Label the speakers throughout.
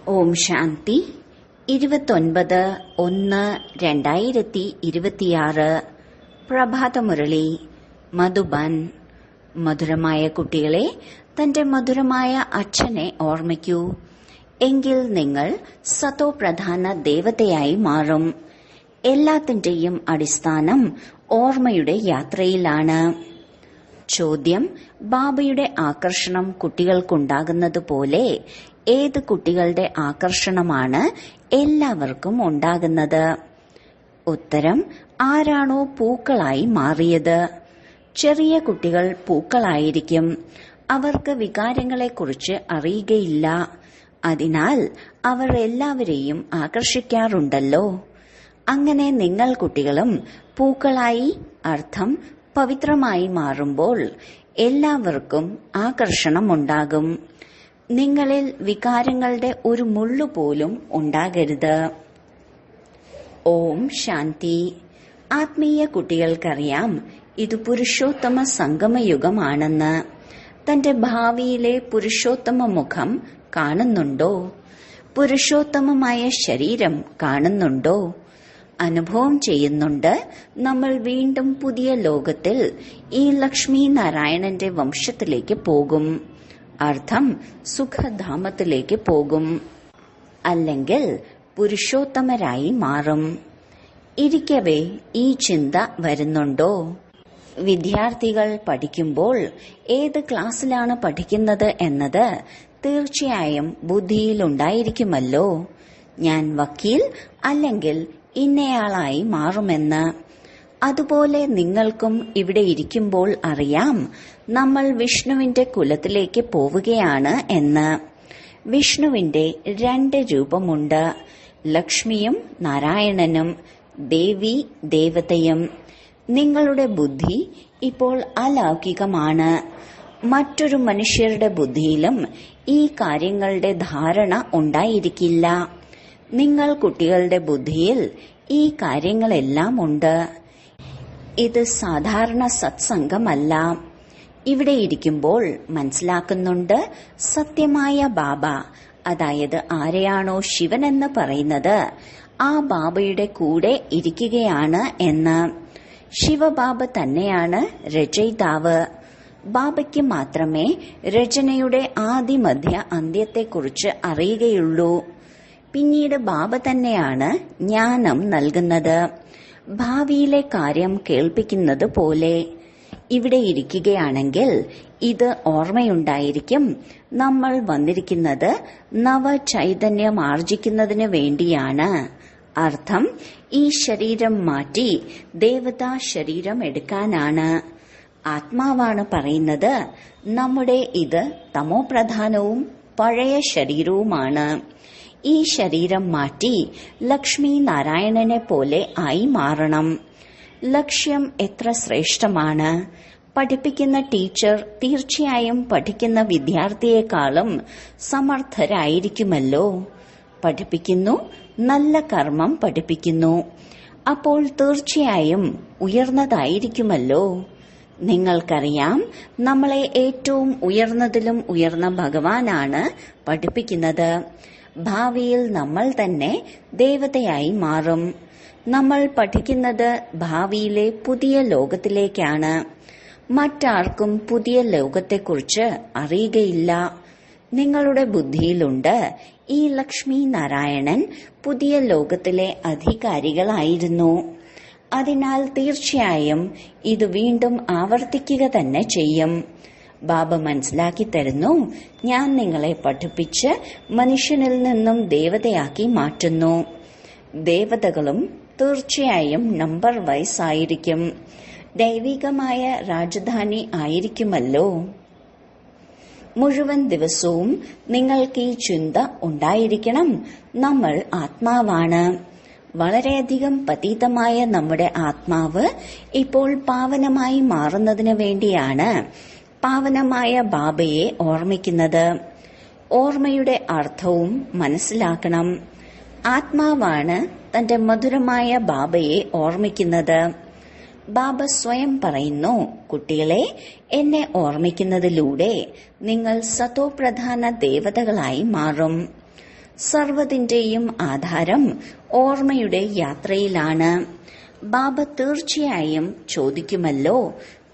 Speaker 1: ഓം ശാന്തി 29/1/2026 പ്രഭാതമുരളി മധുബൻ. മധുരമായ കുട്ടികളെ, തന്റെ മധുരമായ അച്ഛനെ ഓർമ്മിക്കൂ. എങ്കിൽ നിങ്ങൾ സതോ പ്രധാന ദേവതയായി മാറും. എല്ലാത്തിന്റെയും അടിസ്ഥാനം ഓർമ്മയുടെ യാത്രയിലാണ്. ചോദ്യം: ബാബയുടെ ആകർഷണം കുട്ടികൾക്കുണ്ടാകുന്നതുപോലെ ഏത് കുട്ടികളുടെ ആകർഷണമാണ് എല്ലാവർക്കും ഉണ്ടാകുന്നത്? ഉത്തരം: ആരാണോ പൂക്കളായി മാറിയത്. ചെറിയ കുട്ടികൾ പൂക്കളായിരിക്കും. അവർക്ക് വികാരങ്ങളെക്കുറിച്ച് അറിയുകയില്ല. അതിനാൽ അവർ എല്ലാവരെയും ആകർഷിക്കാറുണ്ടല്ലോ. അങ്ങനെ നിങ്ങൾ കുട്ടികളും പൂക്കളായി, അർത്ഥം പവിത്രമായി മാറുമ്പോൾ എല്ലാവർക്കും ആകർഷണമുണ്ടാകും. നിങ്ങളിൽ വികാരങ്ങളുടെ ഒരു മുള്ളുപോലും ഉണ്ടാകരുത്. ഓം ശാന്തി. ആത്മീയ കുട്ടികൾക്കറിയാം ഇത് പുരുഷോത്തമ സംഗമയുഗമാണെന്ന്. തന്റെ ഭാവിയിലെ പുരുഷോത്തമ മുഖം കാണുന്നുണ്ടോ? പുരുഷോത്തമമായ ശരീരം കാണുന്നുണ്ടോ? അനുഭവം ചെയ്യുന്നുണ്ട്. നമ്മൾ വീണ്ടും പുതിയ ലോകത്തിൽ ഈ ലക്ഷ്മി നാരായണന്റെ വംശത്തിലേക്ക് പോകും. അർത്ഥം സുഖധാമത്തിലേക്ക് പോകും, അല്ലെങ്കിൽ പുരുഷോത്തമരായി മാറും. ഇരിക്കവേ ഈ ചിന്ത വരുന്നുണ്ടോ? വിദ്യാർത്ഥികൾ പഠിക്കുമ്പോൾ ഏത് ക്ലാസ്സിലാണ് പഠിക്കുന്നത് എന്നത് തീർച്ചയായും ബുദ്ധിയിലുണ്ടായിരിക്കുമല്ലോ. ഞാൻ വക്കീൽ അല്ലെങ്കിൽ ഇന്നയാളായി മാറുമെന്ന്. അതുപോലെ നിങ്ങൾക്കും ഇവിടെ ഇരിക്കുമ്പോൾ അറിയാം നമ്മൾ വിഷ്ണുവിന്റെ കുലത്തിലേക്ക് പോവുകയാണ് എന്ന്. വിഷ്ണുവിന്റെ 2 രൂപമുണ്ട്: ലക്ഷ്മിയും നാരായണനും, ദേവി ദേവതയും. നിങ്ങളുടെ ബുദ്ധി ഇപ്പോൾ അലൗകികമാണ്. മറ്റൊരു മനുഷ്യരുടെ ബുദ്ധിയിലും ഈ കാര്യങ്ങളുടെ ധാരണ ഉണ്ടായിരിക്കില്ല. നിങ്ങൾ കുട്ടികളുടെ ബുദ്ധിയിൽ ഈ കാര്യങ്ങളെല്ലാം ഉണ്ട്. ഇത് സാധാരണ സത്സംഗമല്ല. ഇവിടെ ഇരിക്കുമ്പോൾ മനസ്സിലാക്കുന്നുണ്ട്, സത്യമായ ബാബ, അതായത് ആരെയാണോ ശിവനെന്ന് പറയുന്നത്, ആ ബാബയുടെ കൂടെ ഇരിക്കുകയാണ് എന്ന്. ശിവബാബ തന്നെയാണ് രചയിതാവ്. ബാബയ്ക്ക് മാത്രമേ രചനയുടെ ആദിമധ്യ അന്ത്യത്തെക്കുറിച്ച് അറിയുകയുള്ളൂ. പിന്നീട് ബാബ തന്നെയാണ് ജ്ഞാനം നൽകുന്നത്, ഭാവിയിലെ കാര്യം കേൾപ്പിക്കുന്നത് പോലെ. ഇവിടെ ഇരിക്കുകയാണെങ്കിൽ ഇത് ഓർമ്മയുണ്ടായിരിക്കും, നമ്മൾ വന്നിരിക്കുന്നത് നവചൈതന്യം ആർജിക്കുന്നതിന് വേണ്ടിയാണ്. അർത്ഥം ഈ ശരീരം മാറ്റി ദേവതാ ശരീരം എടുക്കാനാണ്. ആത്മാവാണ് പറയുന്നത്, നമ്മുടെ ഇത് തമോപ്രധാനവും പഴയ ശരീരവുമാണ്. ഈ ശരീരം മാറ്റി ലക്ഷ്മി നാരായണനെ പോലെ ആയി മാറണം. ലക്ഷ്യം എത്ര ശ്രേഷ്ഠമാണ്! പഠിപ്പിക്കുന്ന ടീച്ചർ തീർച്ചയായും പഠിക്കുന്ന വിദ്യാർത്ഥിയെക്കാളും സമർത്ഥരായിരിക്കുമല്ലോ. പഠിപ്പിക്കുന്നു, നല്ല കർമ്മം പഠിപ്പിക്കുന്നു. അപ്പോൾ തീർച്ചയായും ഉയർന്നതായിരിക്കുമല്ലോ. നിങ്ങൾക്കറിയാം, നമ്മളെ ഏറ്റവും ഉയർന്നതിലും ഉയർന്ന ഭഗവാനാണ് പഠിപ്പിക്കുന്നത്. ഭാവിയിൽ നമ്മൾ തന്നെ ദേവതയായി മാറും. നമ്മൾ പഠിക്കുന്നത് ഭാവിയിലെ പുതിയ ലോകത്തിലേക്കാണ്. മറ്റാർക്കും പുതിയ ലോകത്തെക്കുറിച്ച് അറിയുകയില്ല. നിങ്ങളുടെ ബുദ്ധിയിലുണ്ട്, ഈ ലക്ഷ്മി നാരായണൻ പുതിയ ലോകത്തിലെ അധികാരികളായിരുന്നു. അതിനാൽ തീർച്ചയായും ഇത് വീണ്ടും ആവർത്തിക്കുക തന്നെ ചെയ്യും. ബാബ മനസ്സിലാക്കി തരുന്നു, ഞാൻ നിങ്ങളെ പഠിപ്പിച്ച് മനുഷ്യനിൽ നിന്നും ദേവതയാക്കി മാറ്റുന്നു. ദേവതകളും തീർച്ചയായും നമ്പർ വൈസ് ആയിരിക്കും. ദൈവികമായ രാജധാനി ആയിരിക്കുമല്ലോ. മുഴുവൻ ദിവസവും നിങ്ങൾക്ക് ഈ ചിന്ത ഉണ്ടായിരിക്കണം, നമ്മൾ ആത്മാവാണ്. വളരെയധികം പതീതമായ നമ്മുടെ ആത്മാവ് ഇപ്പോൾ പാവനമായി മാറുന്നതിന് വേണ്ടിയാണ് പാവനമായ ബാബയെ ഓർമ്മിക്കുന്നത്. ഓർമ്മയുടെ അർത്ഥവും മനസ്സിലാക്കണം. ആത്മാവാണ് തന്റെ മധുരമായ ബാബയെ ഓർമ്മിക്കുന്നത്. ബാബ സ്വയം പറയുന്നു, കുട്ടികളെ, എന്നെ ഓർമ്മിക്കുന്നതിലൂടെ നിങ്ങൾ സതോപ്രധാന ദേവതകളായി മാറും. സർവ്വതിന്റെയും ആധാരം ഓർമ്മയുടെ യാത്രയിലാണ്. ബാബ തീർച്ചയായും ചോദിക്കുമല്ലോ,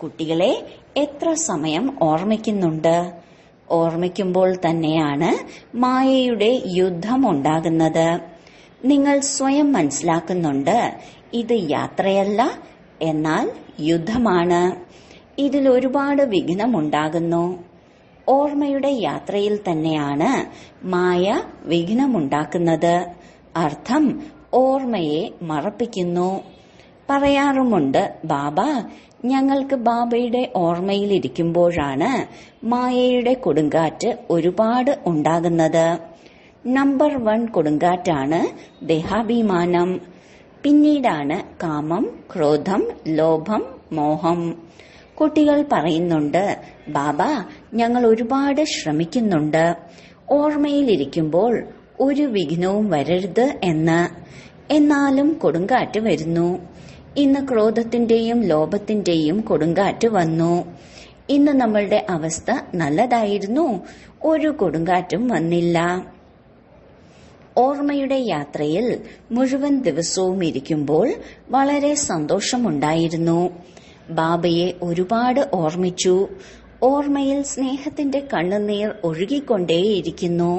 Speaker 1: കുട്ടികളെ എത്ര സമയം ഓർമ്മിക്കുന്നുണ്ട്? ഓർമ്മിക്കുമ്പോൾ തന്നെയാണ് മായയുടെ യുദ്ധം ഉണ്ടാകുന്നത്. നിങ്ങൾ സ്വയം മനസ്സിലാക്കുന്നുണ്ട്, ഇത് യാത്രയല്ല, എന്നാൽ യുദ്ധമാണ്. ഇതിൽ ഒരുപാട് വിഘ്നമുണ്ടാകുന്നു. ഓർമ്മയുടെ യാത്രയിൽ തന്നെയാണ് മായ വിഘ്നമുണ്ടാക്കുന്നത്. അർത്ഥം ഓർമ്മയെ മറപ്പിക്കുന്നു. പറയാറുമുണ്ട്, ബാബ, ഞങ്ങൾക്ക് ബാബയുടെ ഓർമ്മയിലിരിക്കുമ്പോഴാണ് മായയുടെ കൊടുങ്കാറ്റ് ഒരുപാട് ഉണ്ടാകുന്നത്. നമ്പർ 1 കൊടുങ്കാറ്റാണ് ദേഹാഭിമാനം. പിന്നീടാണ് കാമം, ക്രോധം, ലോഭം, മോഹം. കുട്ടികൾ പറയുന്നുണ്ട്, ബാബ, ഞങ്ങൾ ഒരുപാട് ശ്രമിക്കുന്നുണ്ട്, ഓർമ്മയിലിരിക്കുമ്പോൾ ഒരു വിഘ്നവും വരരുത് എന്ന്. എന്നാലും കൊടുങ്കാറ്റ് വരുന്നു. ഇന്ന് ക്രോധത്തിന്റെയും ലോഭത്തിന്റെയും കൊടുങ്കാറ്റ് വന്നു. ഇന്ന് നമ്മളുടെ അവസ്ഥ നല്ലതായിരുന്നു, ഒരു കൊടുങ്കാറ്റും വന്നില്ല. ഓർമ്മയുടെ യാത്രയിൽ മുഴുവൻ ദിവസവും ഇരിക്കുമ്പോൾ വളരെ സന്തോഷമുണ്ടായിരുന്നു. ബാബയെ ഒരുപാട് ഓർമ്മിച്ചു. ഓർമ്മയിൽ സ്നേഹത്തിന്റെ കണ്ണുനീർ ഒഴുകിക്കൊണ്ടേയിരിക്കുന്നു.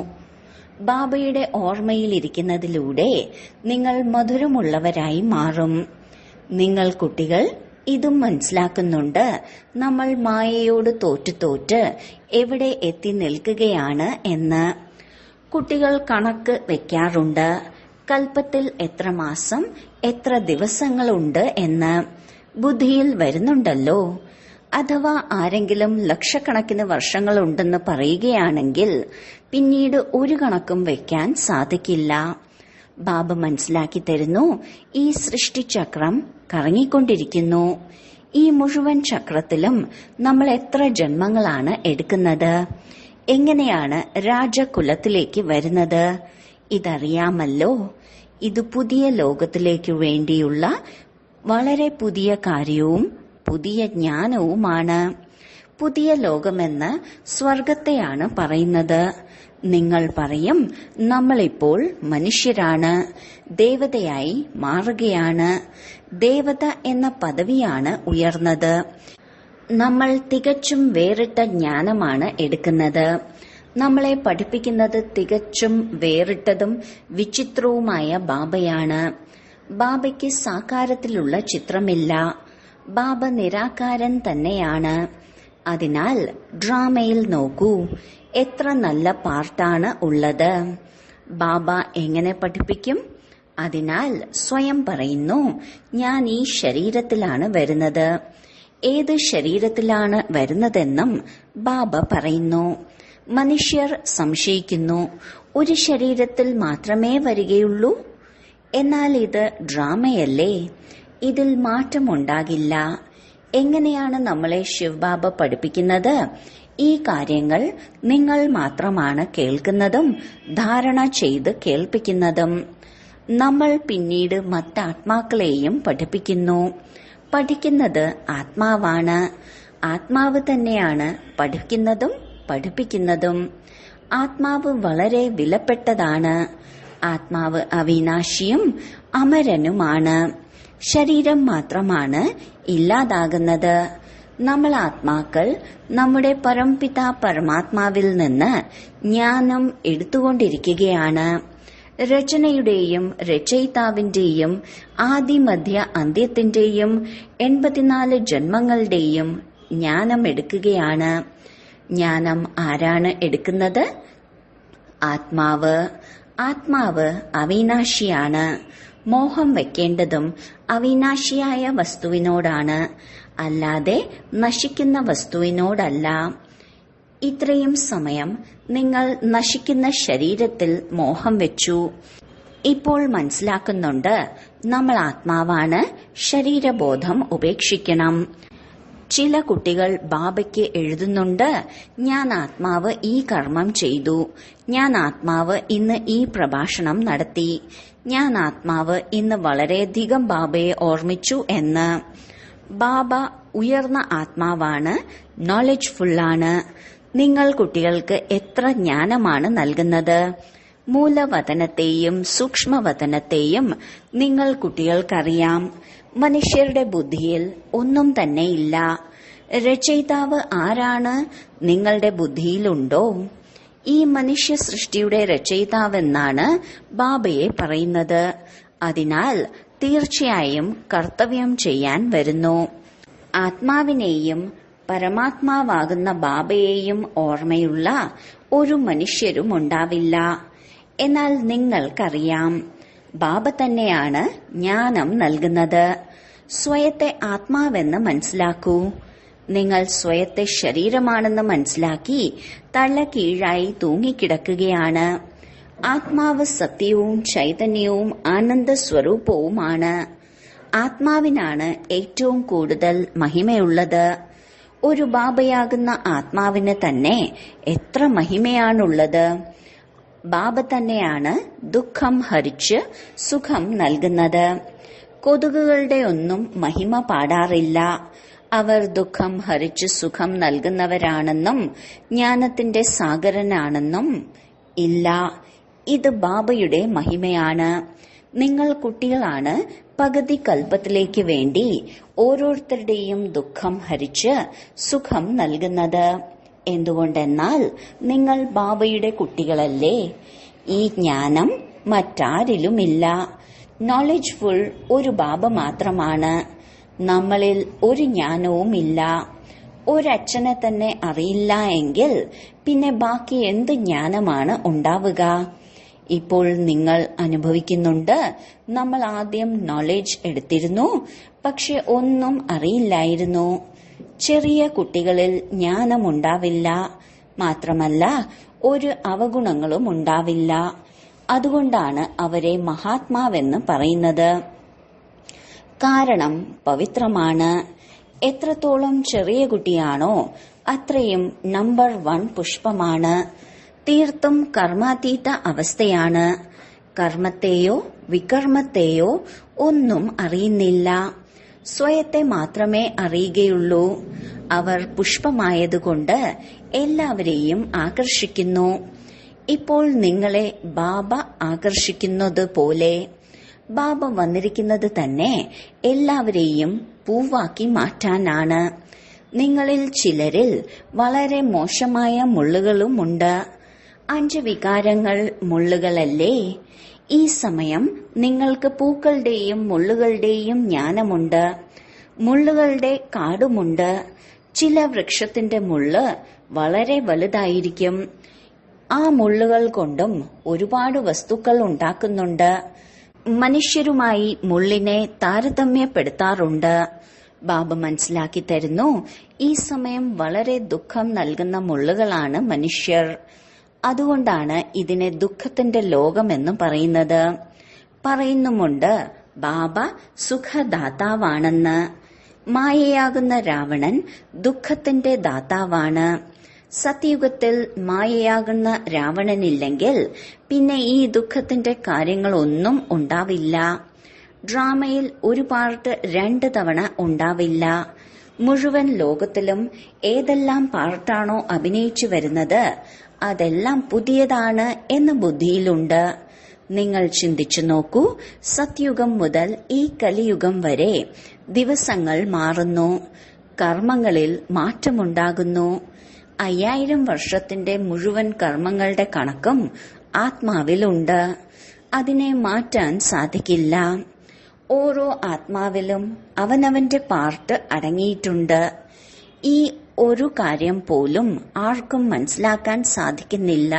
Speaker 1: ബാബയുടെ ഓർമ്മയിലിരിക്കുന്നതിലൂടെ നിങ്ങൾ മധുരമുള്ളവരായി മാറും. നിങ്ങൾ കുട്ടികൾ ഇതും മനസ്സിലാക്കുന്നുണ്ട്, നമ്മൾ മായയോട് തോറ്റ് എവിടെ എത്തി നിൽക്കുകയാണ് എന്ന്. കുട്ടികൾ കണക്ക് വെക്കാറുണ്ട്, കൽപ്പത്തിൽ എത്ര മാസം, എത്ര ദിവസങ്ങളുണ്ട് എന്ന് ബുദ്ധിയിൽ വരുന്നുണ്ടല്ലോ. അഥവാ ആരെങ്കിലും ലക്ഷക്കണക്കിന് വർഷങ്ങളുണ്ടെന്ന് പറയുകയാണെങ്കിൽ പിന്നീട് ഒരു കണക്കും വെക്കാൻ സാധിക്കില്ല. ബാബ മനസ്സിലാക്കി തരുന്നു, ഈ സൃഷ്ടിചക്രം കറങ്ങിക്കൊണ്ടിരിക്കുന്നു. ഈ മുഴുവൻ ചക്രത്തിലും നമ്മൾ എത്ര ജന്മങ്ങളാണ് എടുക്കുന്നത്? എങ്ങനെയാണ് രാജകുലത്തിലേക്ക് വരുന്നത്? ഇതറിയാമല്ലോ. ഇത് പുതിയ ലോകത്തിലേക്കു വേണ്ടിയുള്ള വളരെ പുതിയ കാര്യവും പുതിയ ജ്ഞാനവുമാണ്. പുതിയ ലോകമെന്ന് സ്വർഗത്തെയാണ് പറയുന്നത്. നിങ്ങൾ പറയും, നമ്മളിപ്പോൾ മനുഷ്യരാണ്, ദേവതയായി മാറുകയാണ്. ദേവത എന്ന പദവിയാണ് ഉയർന്നത്. നമ്മൾ തികച്ചും വേറിട്ട ജ്ഞാനമാണ് എടുക്കുന്നത്. നമ്മളെ പഠിപ്പിക്കുന്നത് തികച്ചും വേറിട്ടതും വിചിത്രവുമായ ബാബയാണ്. ബാബയ്ക്ക് സാകാരത്തിലുള്ള ചിത്രമില്ല. ബാബ നിരാകാരൻ തന്നെയാണ്. അതിനാൽ ഡ്രാമയിൽ നോക്കൂ, എത്ര നല്ല പാർട്ടാണ് ഉള്ളത്. ബാബ എങ്ങനെ പഠിപ്പിക്കും? അതിനാൽ സ്വയം പറയുന്നു, ഞാൻ ഈ ശരീരത്തിലാണ് വരുന്നത്. ഏത് ശരീരത്തിലാണ് വരുന്നതെന്നും ബാബ പറയുന്നു. മനുഷ്യർ സംശയിക്കുന്നു, ഒരു ശരീരത്തിൽ മാത്രമേ വരികയുള്ളൂ. എന്നാൽ ഇത് ഡ്രാമയല്ലേ, ഇതിൽ മാറ്റമുണ്ടാകില്ല. എങ്ങനെയാണ് നമ്മളെ ശിവബാബ പഠിപ്പിക്കുന്നത്? ഈ കാര്യങ്ങൾ നിങ്ങൾ മാത്രമാണ് കേൾക്കുന്നതും ധാരണ ചെയ്ത് കേൾപ്പിക്കുന്നതും. നമ്മൾ പിന്നീട് മറ്റാത്മാക്കളെയും പഠിപ്പിക്കുന്നു. പഠിക്കുന്നത് ആത്മാവാണ്. ആത്മാവ് തന്നെയാണ് പഠിക്കുന്നതും പഠിപ്പിക്കുന്നതും. ആത്മാവ് വളരെ വിലപ്പെട്ടതാണ്. ആത്മാവ് അവിനാശിയും അമരനുമാണ്. ശരീരം മാത്രമാണ് ഇല്ലാതാകുന്നത്. നമ്മൾ ആത്മാക്കൾ നമ്മുടെ പരംപിത പരമാത്മാവിൽ നിന്ന് ജ്ഞാനം എടുത്തുകൊണ്ടിരിക്കുകയാണ്. രചനയുടെയും രചയിതാവിന്റെയും ആദിമധ്യ അന്ത്യത്തിന്റെയും 84 ജന്മങ്ങളുടെയും ജ്ഞാനം എടുക്കുകയാണ്. ജ്ഞാനം ആരാണ് എടുക്കുന്നത്? ആത്മാവ്. ആത്മാവ് അവിനാശിയാണ്. മോഹം വെക്കേണ്ടതും അവിനാശിയായ വസ്തുവിനോടാണ്, അല്ലാതെ നശിക്കുന്ന വസ്തുവിനോടല്ല. ഇത്രയും സമയം നിങ്ങൾ നശിക്കുന്ന ശരീരത്തിൽ മോഹം വെച്ചു. ഇപ്പോൾ മനസ്സിലാക്കുന്നുണ്ട്, നമ്മൾ ആത്മാവാണ്, ശരീരബോധം ഉപേക്ഷിക്കണം. ചില കുട്ടികൾ ബാബയ്ക്ക് എഴുതുന്നുണ്ട്, ഞാൻ ആത്മാവ് ഈ കർമ്മം ചെയ്തു, ഞാൻ ആത്മാവ് ഇന്ന് ഈ പ്രഭാഷണം നടത്തി, ഞാൻ ആത്മാവ് ഇന്ന് വളരെയധികം ബാബയെ ഓർമ്മിച്ചു എന്ന്. ബാബ ഉയർന്ന ആത്മാവാണ്, നോളജ്ഫുള്ളാണ്. നിങ്ങൾ കുട്ടികൾക്ക് എത്ര ജ്ഞാനമാണ് നൽകുന്നത്? മൂലവതനത്തെയും സൂക്ഷ്മവതനത്തെയും നിങ്ങൾ കുട്ടികൾക്കറിയാം. മനുഷ്യരുടെ ബുദ്ധിയിൽ ഒന്നും തന്നെയില്ല. രചയിതാവ് ആരാണ് നിങ്ങളുടെ ബുദ്ധിയിലുണ്ടോ? ഈ മനുഷ്യ സൃഷ്ടിയുടെ രചയിതാവെന്നാണ് ബാബയെ പറയുന്നത്. അതിനാൽ തീർച്ചയായും കർത്തവ്യം ചെയ്യാൻ വരുന്നു. ആത്മാവിനെയും പരമാത്മാവാകുന്ന ബാബയെയും ഓർമ്മയുള്ള ഒരു മനുഷ്യരും ഉണ്ടാവില്ല. എന്നാൽ നിങ്ങൾക്കറിയാം, ബാബ തന്നെയാണ് ജ്ഞാനം നൽകുന്നത്. സ്വയത്തെ ആത്മാവെന്ന് മനസ്സിലാക്കൂ. നിങ്ങൾ സ്വയത്തെ ശരീരമാണെന്ന് മനസ്സിലാക്കി തള്ളക്കീഴായി തൂങ്ങിക്കിടക്കുകയാണ്. ആത്മാവ് സത്യവും ചൈതന്യവും ആനന്ദ സ്വരൂപവുമാണ്. ആത്മാവിനാണ് ഏറ്റവും കൂടുതൽ മഹിമയുള്ളത്. ഒരു ബാബയാകുന്ന ആത്മാവിന് തന്നെ എത്ര മഹിമയാണുള്ളത്. ബാബ തന്നെയാണ് ദുഃഖം ഹരിച്ച് സുഖം നൽകുന്നത്. കൊതുകുകളുടെ ഒന്നും മഹിമ പാടാറില്ല. അവർ ദുഃഖം ഹരിച്ച് സുഖം നൽകുന്നവരാണെന്നും ജ്ഞാനത്തിന്റെ സാഗരനാണെന്നും ഇല്ല. ഇത് ബാബയുടെ മഹിമയാണ്. നിങ്ങൾ കുട്ടികളാണ് പകുതി കൽപ്പത്തിലേക്ക് വേണ്ടി ഓരോരുത്തരുടെയും ദുഃഖം ഹരിച്ച് സുഖം നൽകുന്നത്. എന്തുകൊണ്ടെന്നാൽ നിങ്ങൾ ബാബയുടെ കുട്ടികളല്ലേ. ഈ ജ്ഞാനം മറ്റാരിലുമില്ല. നോളജ്ഫുൾ ഒരു ബാബ മാത്രമാണ്. നമ്മളിൽ ഒരു ജ്ഞാനവുമില്ല. ഒരച്ഛനെ തന്നെ അറിയില്ല എങ്കിൽ പിന്നെ ബാക്കി എന്ത് ജ്ഞാനമാണ് ഉണ്ടാവുക? ഇപ്പോൾ നിങ്ങൾ അനുഭവിക്കുന്നുണ്ട്, നമ്മൾ ആദ്യം നോളജ് എടുത്തിരുന്നു, പക്ഷെ ഒന്നും അറിയില്ലായിരുന്നു. ചെറിയ കുട്ടികളിൽ ജ്ഞാനമുണ്ടാവില്ല. മാത്രമല്ല ഒരു അവഗുണങ്ങളും ഉണ്ടാവില്ല. അതുകൊണ്ടാണ് അവരെ മഹാത്മാവെന്ന് പറയുന്നത്. കാരണം പവിത്രമാണ്. എത്രത്തോളം ചെറിയ കുട്ടിയാണോ അത്രയും നമ്പർ 1 പുഷ്പമാണ്. തീർത്തും കർമാതീത അവസ്ഥയാണ്. കർമ്മത്തെയോ വികർമ്മത്തെയോ ഒന്നും അറിയുന്നില്ല. സ്വയത്തെ മാത്രമേ അറിയുകയുള്ളൂ. അവർ പുഷ്പമായതുകൊണ്ട് എല്ലാവരെയും ആകർഷിക്കുന്നു. ഇപ്പോൾ നിങ്ങളെ ബാബ ആകർഷിക്കുന്നത് പോലെ ബാബ വന്നിരിക്കുന്നത് തന്നെ എല്ലാവരെയും പൂവാക്കി മാറ്റാനാണ്. നിങ്ങളിൽ ചിലരിൽ വളരെ മോശമായ മുള്ളുകളുമുണ്ട്. 5 വികാരങ്ങൾ മുള്ളുകളല്ലേ? ഈ സമയം നിങ്ങൾക്ക് പൂക്കളുടെയും മുള്ളുകളുടെയും ജ്ഞാനമുണ്ട്. മുള്ളുകളുടെ കാടുമുണ്ട്. ചില വൃക്ഷത്തിന്റെ മുള്ള് വളരെ വലുതായിരിക്കും. ആ മുള്ളുകൾ കൊണ്ടും ഒരുപാട് വസ്തുക്കൾ ഉണ്ടാക്കുന്നുണ്ട്. മനുഷ്യരുമായി മുള്ളിനെ താരതമ്യപ്പെടുത്താറുണ്ട്. ബാബ മനസ്സിലാക്കി തരുന്നു, ഈ സമയം വളരെ ദുഃഖം നൽകുന്ന മുള്ളുകളാണ് മനുഷ്യർ. അതുകൊണ്ടാണ് ഇതിനെ ദുഃഖത്തിന്റെ ലോകമെന്ന് പറയുന്നത്. പറയുന്നുമുണ്ട് ബാബ സുഖദാതാവാണെന്ന്. മായയാകുന്ന രാവണൻ ദുഃഖത്തിന്റെ ദാതാവാണ്. സത്യയുഗത്തിൽ മായയാകുന്ന രാവണനില്ലെങ്കിൽ പിന്നെ ഈ ദുഃഖത്തിന്റെ കാര്യങ്ങളൊന്നും ഉണ്ടാവില്ല. ഡ്രാമയിൽ ഒരു പാർട്ട് 2 തവണ ഉണ്ടാവില്ല. മുഴുവൻ ലോകത്തിലും ഏതെല്ലാം പാർട്ടാണോ അഭിനയിച്ചു വരുന്നത് അതെല്ലാം പുതിയതാണ് എന്ന് ബുദ്ധിയിലുണ്ട്. നിങ്ങൾ ചിന്തിച്ചു നോക്കൂ, സത്യുഗം മുതൽ ഈ കലിയുഗം വരെ ദിവസങ്ങൾ മാറുന്നു. കർമ്മങ്ങളിൽ മാറ്റമുണ്ടാകുന്നു. 5000 വർഷത്തിന്റെ മുഴുവൻ കർമ്മങ്ങളുടെ കണക്കും ആത്മാവിലുണ്ട്. അതിനെ മാറ്റാൻ സാധിക്കില്ല. ഓരോ ആത്മാവിലും അവനവന്റെ പാർട്ട് അടങ്ങിയിട്ടുണ്ട്. ഈ ഒരു കാര്യം പോലും ആർക്കും മനസ്സിലാക്കാൻ സാധിക്കുന്നില്ല.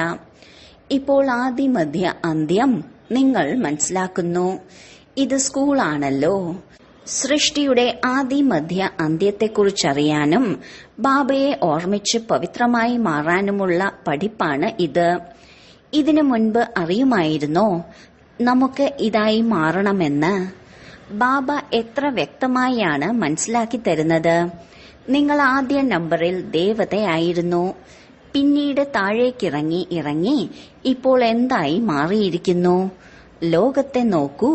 Speaker 1: ഇപ്പോൾ ആദി മധ്യ അന്ത്യം നിങ്ങൾ മനസ്സിലാക്കുന്നു. ഇത് സ്കൂളാണല്ലോ. സൃഷ്ടിയുടെ ആദി മധ്യ അന്ത്യത്തെക്കുറിച്ചറിയാനും ബാബയെ ഓർമ്മിച്ച് പവിത്രമായി മാറാനുമുള്ള പഠിപ്പാണ് ഇത്. ഇതിനു മുൻപ് അറിയുമായിരുന്നോ നമുക്ക് ഇതായി മാറണമെന്ന്? ബാബ എത്ര വ്യക്തമായാണ് മനസ്സിലാക്കി തരുന്നത്. നിങ്ങൾ ആദ്യ നമ്പറിൽ ദേവതയായിരുന്നു. പിന്നീട് താഴേക്കിറങ്ങി ഇപ്പോൾ എന്തായി മാറിയിരിക്കുന്നു? ലോകത്തെ നോക്കൂ,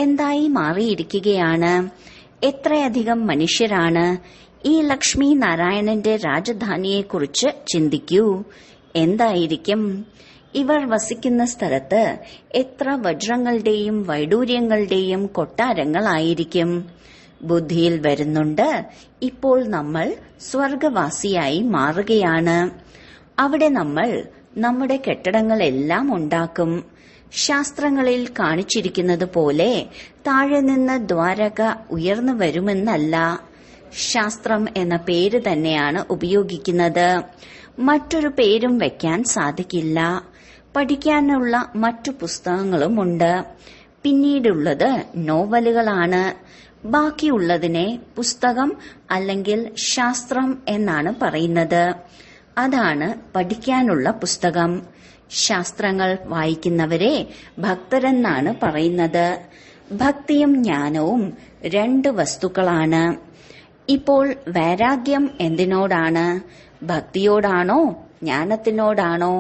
Speaker 1: എന്തായി മാറിയിരിക്കുകയാണ്. എത്രയധികം മനുഷ്യരാണ്. ഈ ലക്ഷ്മി നാരായണന്റെ രാജധാനിയെക്കുറിച്ച് ചിന്തിക്കൂ. എന്തായിരിക്കും? ഇവർ വസിക്കുന്ന സ്ഥലത്ത് എത്ര വജ്രങ്ങളുടെയും വൈഡൂര്യങ്ങളുടെയും കൊട്ടാരങ്ങളായിരിക്കും. ബുദ്ധിയിൽ വരുന്നുണ്ട്, ഇപ്പോൾ നമ്മൾ സ്വർഗവാസിയായി മാറുകയാണ്. അവിടെ നമ്മൾ നമ്മുടെ കെട്ടിടങ്ങളെല്ലാം ഉണ്ടാക്കും. ശാസ്ത്രങ്ങളിൽ കാണിച്ചിരിക്കുന്നത് പോലെ താഴെ നിന്ന് ദ്വാരക ഉയർന്നു വരുമെന്നല്ല. ശാസ്ത്രം എന്ന പേര് തന്നെയാണ് ഉപയോഗിക്കുന്നത്. മറ്റൊരു പേരും വെക്കാൻ സാധിക്കില്ല. പഠിക്കാനുള്ള മറ്റു പുസ്തകങ്ങളുമുണ്ട്. പിന്നീടുള്ളത് നോവലുകളാണ്. ബാക്കിയുള്ളതിനെ പുസ്തകം അല്ലെങ്കിൽ ശാസ്ത്രം എന്നാണ് പറയുന്നത്. അതാണ് പഠിക്കാനുള്ള പുസ്തകം. ശാസ്ത്രങ്ങൾ വായിക്കുന്നവരെ ഭക്തരെന്നാണ് പറയുന്നത്. ഭക്തിയും ജ്ഞാനവും രണ്ട് വസ്തുക്കളാണ്. ഇപ്പോൾ വൈരാഗ്യം എന്തിനോടാണ്? ഭക്തിയോടാണോ ജ്ഞാനത്തിനോടാണോ?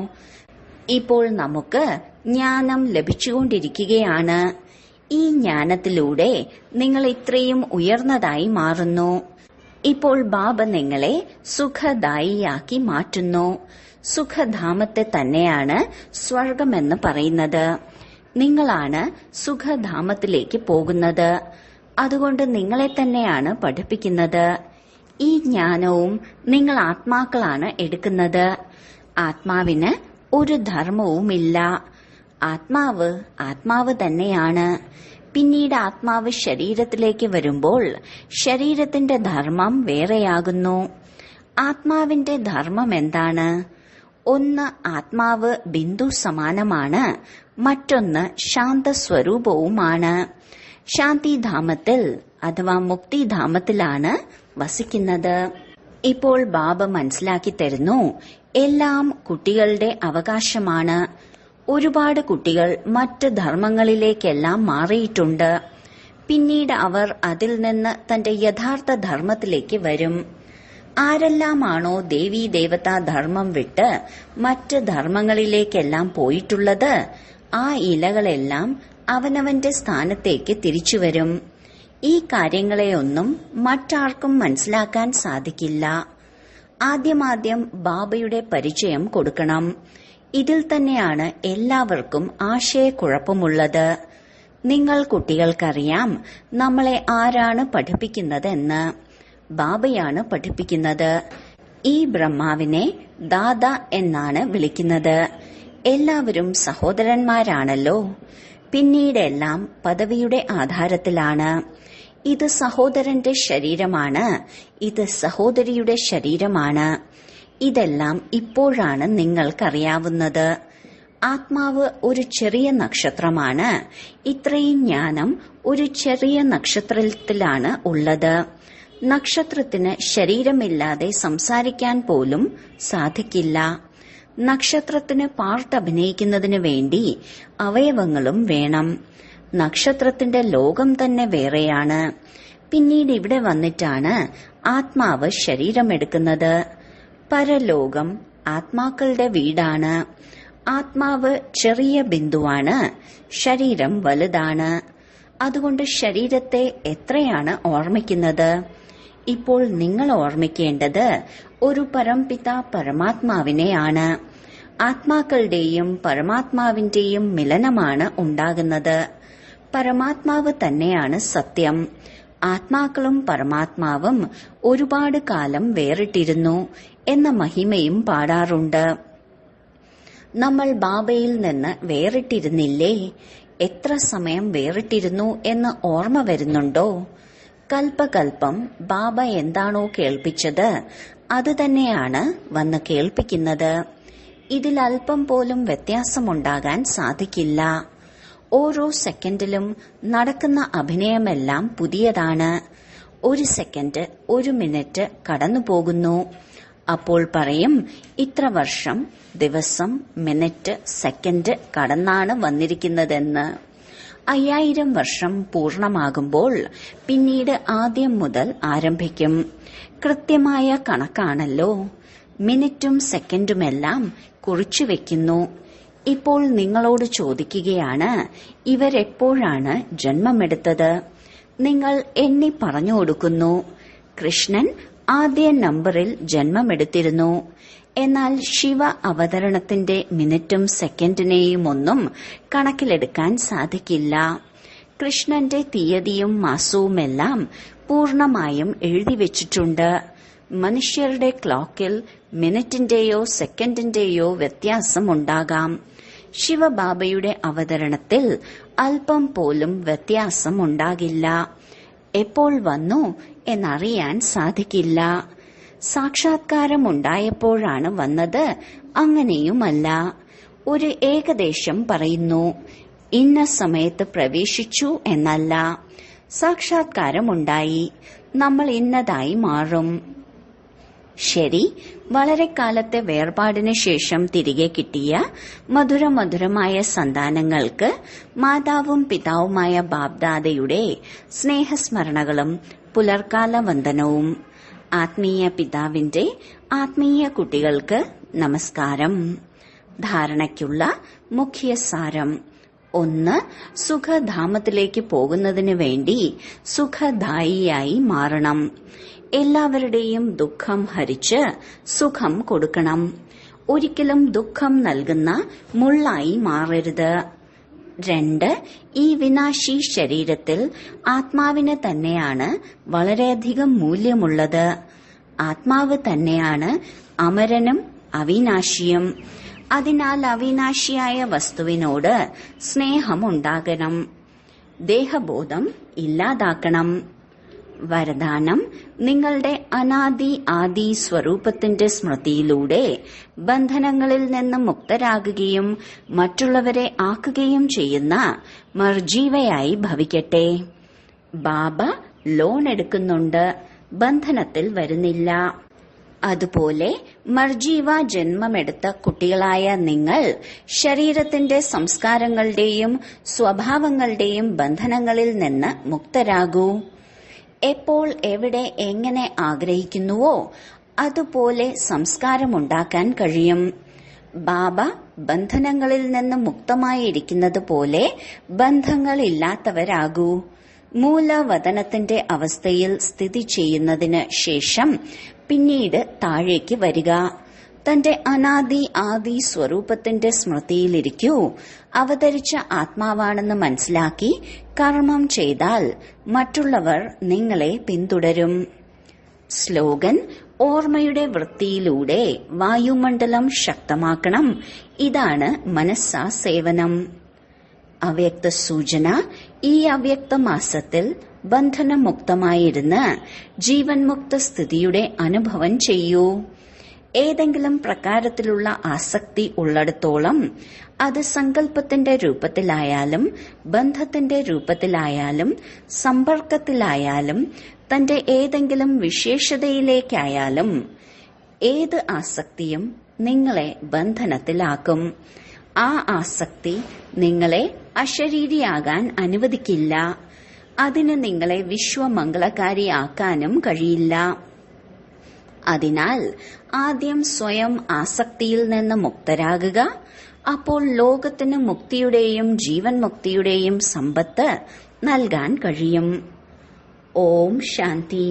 Speaker 1: ഇപ്പോൾ നമുക്ക് ജ്ഞാനം ലഭിച്ചുകൊണ്ടിരിക്കുകയാണ്. ഈ ജ്ഞാനത്തിലൂടെ നിങ്ങൾ ഇത്രയും ഉയർന്നതായി മാറുന്നു. ഇപ്പോൾ ബാബ നിങ്ങളെ സുഖദായിയാക്കി മാറ്റുന്നു. സുഖധാമത്തെ തന്നെയാണ് സ്വർഗമെന്ന് പറയുന്നത്. നിങ്ങളാണ് സുഖധാമത്തിലേക്ക് പോകുന്നത്. അതുകൊണ്ട് നിങ്ങളെ തന്നെയാണ് പഠിപ്പിക്കുന്നത്. ഈ ജ്ഞാനവും നിങ്ങൾ ആത്മാക്കളാണ് എടുക്കുന്നത്. ആത്മാവിന് ഒരു ധർമ്മവുമില്ല. ആത്മാവ് ആത്മാവ് തന്നെയാണ്. പിന്നീട് ആത്മാവ് ശരീരത്തിലേക്ക് വരുമ്പോൾ ശരീരത്തിന്റെ ധർമ്മം വേറെയാകുന്നു. ആത്മാവിന്റെ ധർമ്മം എന്താണ്? ഒന്ന് ആത്മാവ് ബിന്ദു സമാനമാണ്, മറ്റൊന്ന് ശാന്തസ്വരൂപവുമാണ്. ശാന്തിധാമത്തിൽ അഥവാ മുക്തിധാമത്തിലാണ് വസിക്കുന്നത്. ഇപ്പോൾ ബാബ മനസ്സിലാക്കി തരുന്നു, എല്ലാം കുട്ടികളുടെ അവകാശമാണ്. ഒരുപാട് കുട്ടികൾ മറ്റ് ധർമ്മങ്ങളിലേക്കെല്ലാം മാറിയിട്ടുണ്ട്. പിന്നീട് അവർ അതിൽ നിന്ന് തന്റെ യഥാർത്ഥ ധർമ്മത്തിലേക്ക് വരും. ആരെല്ലാമാണോ ദേവീ ദേവതാ ധർമ്മം വിട്ട് മറ്റ് ധർമ്മങ്ങളിലേക്കെല്ലാം പോയിട്ടുള്ളത്, ആ ഇലകളെല്ലാം അവനവന്റെ സ്ഥാനത്തേക്ക് തിരിച്ചുവരും. ഈ കാര്യങ്ങളെയൊന്നും മറ്റാർക്കും മനസ്സിലാക്കാൻ സാധിക്കില്ല. ആദ്യമാദ്യം ബാബയുടെ പരിചയം കൊടുക്കണം. ഇതിൽ തന്നെയാണ് എല്ലാവർക്കും ആശയക്കുഴപ്പമുള്ളത്. നിങ്ങൾ കുട്ടികൾക്കറിയാം നമ്മളെ ആരാണ് പഠിപ്പിക്കുന്നതെന്ന്. ബാബയാണ് പഠിപ്പിക്കുന്നത്. ഈ ബ്രഹ്മാവിനെ ദാദ എന്നാണ് വിളിക്കുന്നത്. എല്ലാവരും സഹോദരന്മാരാണല്ലോ. പിന്നീടെല്ലാം പദവിയുടെ ആധാരത്തിലാണ്. ഇത് സഹോദരന്റെ ശരീരമാണ്, ഇത് സഹോദരിയുടെ ശരീരമാണ്. ഇതെല്ലാം ഇപ്പോഴാണ് നിങ്ങൾക്കറിയാവുന്നത്. ആത്മാവ് ഒരു ചെറിയ നക്ഷത്രമാണ്. ഇത്രയും ജ്ഞാനം ഒരു ചെറിയ നക്ഷത്രത്തിലാണ് ഉള്ളത്. നക്ഷത്രത്തിന് ശരീരമില്ലാതെ സംസാരിക്കാൻ പോലും സാധിക്കില്ല. നക്ഷത്രത്തിന് പാർട്ട് അഭിനയിക്കുന്നതിന് വേണ്ടി അവയവങ്ങളും വേണം. നക്ഷത്രത്തിന്റെ ലോകം തന്നെ വേറെയാണ്. പിന്നീട് ഇവിടെ വന്നിട്ടാണ് ആത്മാവ് ശരീരമെടുക്കുന്നത്. പരലോകം ആത്മാക്കളുടെ വീടാണ്. ആത്മാവ് ചെറിയ ബിന്ദുവാണ്, ശരീരം വലുതാണ്. അതുകൊണ്ട് ശരീരത്തെ എത്രയാണ് ഓർമ്മിക്കുന്നത്? ഇപ്പോൾ നിങ്ങൾ ഓർമ്മിക്കേണ്ടത് ഒരു പരംപിത പരമാത്മാവിനെയാണ്. ആത്മാക്കളുടെയും പരമാത്മാവിന്റെയും മിലനമാണ് ഉണ്ടാകുന്നത്. പരമാത്മാവ് തന്നെയാണ് സത്യം. ആത്മാക്കളും പരമാത്മാവും ഒരുപാട് കാലം വേറിട്ടിരുന്നു എന്ന മഹിമയും പാടാറുണ്ട്. നമ്മൾ ബാബയിൽ നിന്ന് വേറിട്ടിരുന്നില്ലേ? എത്ര സമയം വേറിട്ടിരുന്നു എന്ന് ഓർമ്മ വരുന്നുണ്ടോ? കൽപ്പകൽപ്പം ബാബ എന്താണോ കേൾപ്പിച്ചത് അത് തന്നെയാണ് വന്ന് കേൾപ്പിക്കുന്നത്. ഇതിൽ അല്പം പോലും വ്യത്യാസമുണ്ടാകാൻ സാധിക്കില്ല. ഓരോ സെക്കൻഡിലും നടക്കുന്ന അഭിനയമെല്ലാം പുതിയതാണ്. ഒരു സെക്കൻഡ്, ഒരു മിനിറ്റ് കടന്നു പോകുന്നു. അപ്പോൾ പറയും, ഇത്ര വർഷം, ദിവസം, മിനിറ്റ്, സെക്കൻഡ് കടന്നാണ് വന്നിരിക്കുന്നതെന്ന്. 5000 വർഷം പൂർണമാകുമ്പോൾ പിന്നീട് ആദ്യം മുതൽ ആരംഭിക്കും. കൃത്യമായ കണക്കാണല്ലോ. മിനിറ്റും സെക്കൻഡുമെല്ലാം കുറിച്ചു വെക്കുന്നു. ഇപ്പോൾ നിങ്ങളോട് ചോദിക്കുകയാണ്, ഇവരെപ്പോഴാണ് ജന്മമെടുത്തത്? നിങ്ങൾ എണ്ണി പറഞ്ഞു കൊടുക്കുന്നു. കൃഷ്ണൻ ആദ്യ നമ്പറിൽ ജന്മമെടുത്തിരുന്നു. എന്നാൽ ശിവ അവതരണത്തിന്റെ മിനിറ്റും സെക്കൻഡിനെയും ഒന്നും കണക്കിലെടുക്കാൻ സാധിക്കില്ല. കൃഷ്ണന്റെ തീയതിയും മാസവുമെല്ലാം പൂർണമായും എഴുതിവെച്ചിട്ടുണ്ട്. മനുഷ്യരുടെ ക്ലോക്കിൽ മിനിറ്റിന്റെയോ സെക്കൻഡിന്റെയോ വ്യത്യാസമുണ്ടാകാം. ശിവബാബയുടെ അവതരണത്തിൽ അല്പം പോലും വ്യത്യാസമുണ്ടാകില്ല. എപ്പോൾ വന്നു എന്നറിയാൻ സാധിക്കില്ല. സാക്ഷാത്കാരമുണ്ടായപ്പോഴാണ് വന്നത് അങ്ങനെയുമല്ല. ഒരു ഏകദേശം പറയുന്നു. ഇന്ന സമയത്ത് പ്രവേശിച്ചു എന്നല്ല. സാക്ഷാത്കാരമുണ്ടായി, നമ്മൾ ഇന്നതായി മാറും. ശരി, വളരെ കാലത്തെ വേർപാടിന് ശേഷം തിരികെ കിട്ടിയ മധുരമധുരമായ സന്താനങ്ങൾക്ക് മാതാവും പിതാവുമായ ബാബ്ദാദയുടെ സ്നേഹസ്മരണകളും പുലർക്കാല വന്ദനവും. ആത്മീയ പിതാവിന്റെ ആത്മീയ കുട്ടികൾക്ക് നമസ്കാരം. ധാരണയ്ക്കുള്ള മുഖ്യസാരം: 1. സുഖധാമത്തിലേക്ക് പോകുന്നതിനു വേണ്ടി സുഖദായിയായി മാറണം. എല്ലാവരുടെയും ദുഃഖം ഹരിച്ച് സുഖം കൊടുക്കണം. ഒരിക്കലും ദുഃഖം നൽകുന്ന മുള്ളായി മാറരുത്. 2. ഈ വിനാശി ശരീരത്തിൽ ആത്മാവിന് തന്നെയാണ് വളരെയധികം മൂല്യമുള്ളത്. ആത്മാവ് തന്നെയാണ് അമരനും അവിനാശിയും. അതിനാൽ അവിനാശിയായ വസ്തുവിനോട് സ്നേഹമുണ്ടാകണം. ദേഹബോധം ഇല്ലാതാക്കണം. വരദാനം: നിങ്ങളുടെ അനാദി ആദി സ്വരൂപത്തിന്റെ സ്മൃതിയിലൂടെ ബന്ധനങ്ങളിൽ നിന്ന് മുക്തരാകുകയും മറ്റുള്ളവരെ ആക്കുകയും ചെയ്യുന്ന മർജീവയായി ഭവിക്കട്ടെ. ബാബ ലോൺ എടുക്കുന്നുണ്ട്, ബന്ധനത്തിൽ വരുന്നില്ല. അതുപോലെ മർജീവ ജന്മമെടുത്ത കുട്ടികളായ നിങ്ങൾ ശരീരത്തിന്റെ സംസ്കാരങ്ങളുടെയും സ്വഭാവങ്ങളുടെയും ബന്ധനങ്ങളിൽ നിന്ന് മുക്തരാകൂ. എപ്പോൾ എവിടെ എങ്ങനെ ആഗ്രഹിക്കുന്നുവോ അതുപോലെ സംസ്കാരമുണ്ടാക്കാൻ കഴിയും. ബാബ ബന്ധനങ്ങളിൽ നിന്ന് മുക്തമായിരിക്കുന്നത് പോലെ ബന്ധങ്ങളില്ലാത്തവരാകൂ. മൂലവതനത്തിന്റെ അവസ്ഥയിൽ സ്ഥിതി ചെയ്യുന്നതിന് ശേഷം പിന്നീട് താഴേക്ക് വരിക. തന്റെ അനാദി ആദി സ്വരൂപത്തിന്റെ സ്മൃതിയിലിരിക്കൂ. അവതരിച്ച ആത്മാവാണെന്ന് മനസ്സിലാക്കി കർമ്മം ചെയ്താൽ മറ്റുള്ളവർ നിങ്ങളെ പിന്തുടരും. സ്ലോഗൻ: ഓർമ്മയുടെ വൃത്തിയിലൂടെ വായുമണ്ഡലം ശക്തമാക്കണം. ഇതാണ് മനസ്സാ സേവനം. അവ്യക്ത സൂചന: ഈ അവ്യക്ത മാസത്തിൽ ബന്ധനമുക്തമായിരുന്ന് ജീവൻ മുക്ത സ്ഥിതിയുടെ അനുഭവം ചെയ്യൂ. ഏതെങ്കിലും പ്രകാരത്തിലുള്ള ആസക്തി ഉള്ളിടത്തോളം അത് സങ്കല്പത്തിന്റെ രൂപത്തിലായാലും ബന്ധത്തിന്റെ രൂപത്തിലായാലും സമ്പർക്കത്തിലായാലും തന്റെ ഏതെങ്കിലും വിശേഷതയിലേക്കായാലും ഏത് ആസക്തിയും നിങ്ങളെ ബന്ധനത്തിലാക്കും. ആ ആസക്തി നിങ്ങളെ അശരീരിയാകാൻ അനുവദിക്കില്ല. അതിന് നിങ്ങളെ വിശ്വമംഗളകാരിയാക്കാനും കഴിയില്ല. അതിനാൽ ആദ്യം സ്വയം ആസക്തിയിൽ നിന്ന് മുക്തരാകുക. അപ്പോൾ ലോകത്തിന് മുക്തിയുടെയും ജീവൻ മുക്തിയുടെയും സമ്പത്ത് നൽകാൻ കഴിയും. ഓം ശാന്തി.